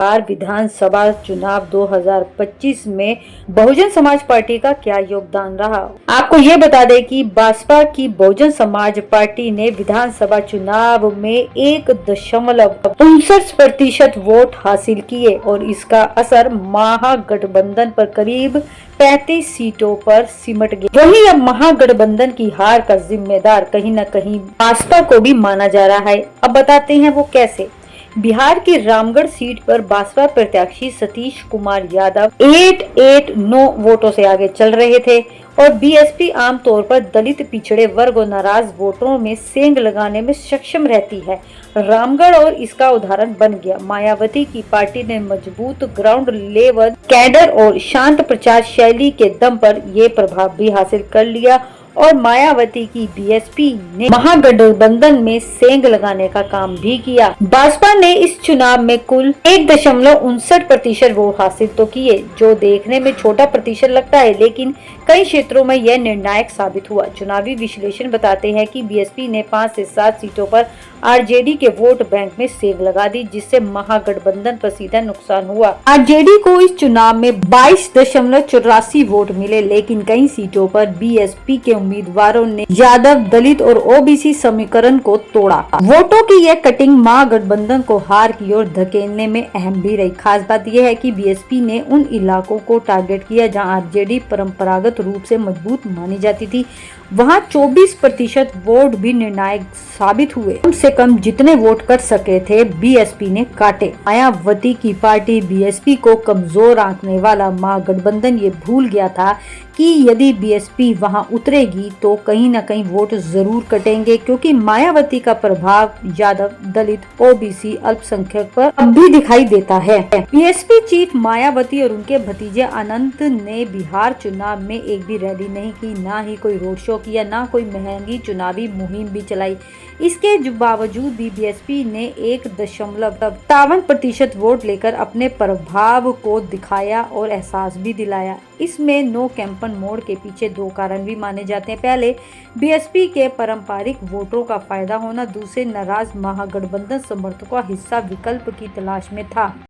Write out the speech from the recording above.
बिहार विधानसभा चुनाव 2025 में बहुजन समाज पार्टी का क्या योगदान रहा। आपको ये बता दें कि बसपा की बहुजन समाज पार्टी ने विधानसभा चुनाव में 1.59% वोट हासिल किए और इसका असर महागठबंधन पर करीब 35 सीटों पर सिमट गया। वहीं अब महागठबंधन की हार का जिम्मेदार कहीं न कहीं बसपा को भी माना जा रहा है। अब बताते हैं वो कैसे। बिहार की रामगढ़ सीट पर बसपा प्रत्याशी सतीश कुमार यादव 889 वोटों से आगे चल रहे थे और बीएसपी आमतौर पर दलित पिछड़े वर्ग और नाराज वोटरों में सेंध लगाने में सक्षम रहती है। रामगढ़ और इसका उदाहरण बन गया। मायावती की पार्टी ने मजबूत ग्राउंड लेवल कैडर और शांत प्रचार शैली के दम पर ये प्रभाव भी हासिल कर लिया और मायावती की बीएसपी ने महागठबंधन में सेंध लगाने का काम भी किया। बसपा ने इस चुनाव में कुल 1.59% वोट हासिल तो किए, जो देखने में छोटा प्रतिशत लगता है, लेकिन कई क्षेत्रों में यह निर्णायक साबित हुआ। चुनावी विश्लेषण बताते हैं कि बीएसपी ने 5 से 7 सीटों पर आरजेडी के वोट बैंक में सेंध लगा दी, जिससे महागठबंधन पर सीधा नुकसान हुआ। आरजेडी को इस चुनाव में 22.84 वोट मिले, लेकिन कई सीटों पर बीएसपी के उम्मीदवारों ने यादव, दलित और ओबीसी समीकरण को तोड़ा। वोटों की यह कटिंग महागठबंधन को हार की ओर धकेलने में अहम भी रही। खास बात यह है कि बीएसपी ने उन इलाकों को टारगेट किया जहां आरजेडी परंपरागत रूप से मजबूत मानी जाती थी। वहां 24% वोट भी निर्णायक साबित हुए। कम से कम जितने वोट कर सके थे बीएसपी ने काटे। मायावती की पार्टी बीएसपी को कमजोर आंकने वाला महागठबंधन ये भूल गया था कि यदि बीएसपी वहां उतरेगी तो कहीं न कहीं वोट जरूर कटेंगे, क्योंकि मायावती का प्रभाव यादव, दलित, ओबीसी, अल्पसंख्यक पर अब भी दिखाई देता है। बीएसपी चीफ मायावती और उनके भतीजे अनंत ने बिहार चुनाव में एक भी रैली नहीं की, ना ही कोई रोड शो किया, ना कोई महंगी चुनावी मुहिम भी चलाई। इसके बावजूद भी बीएसपी ने 1.57% वोट लेकर अपने प्रभाव को दिखाया और एहसास भी दिलाया। इसमें नो कैंपन मोड़ के पीछे 2 कारण भी माने जाते हैं। पहले, बीएसपी के पारंपरिक वोटरों का फायदा होना, दूसरे नाराज महागठबंधन समर्थकों का हिस्सा विकल्प की तलाश में था।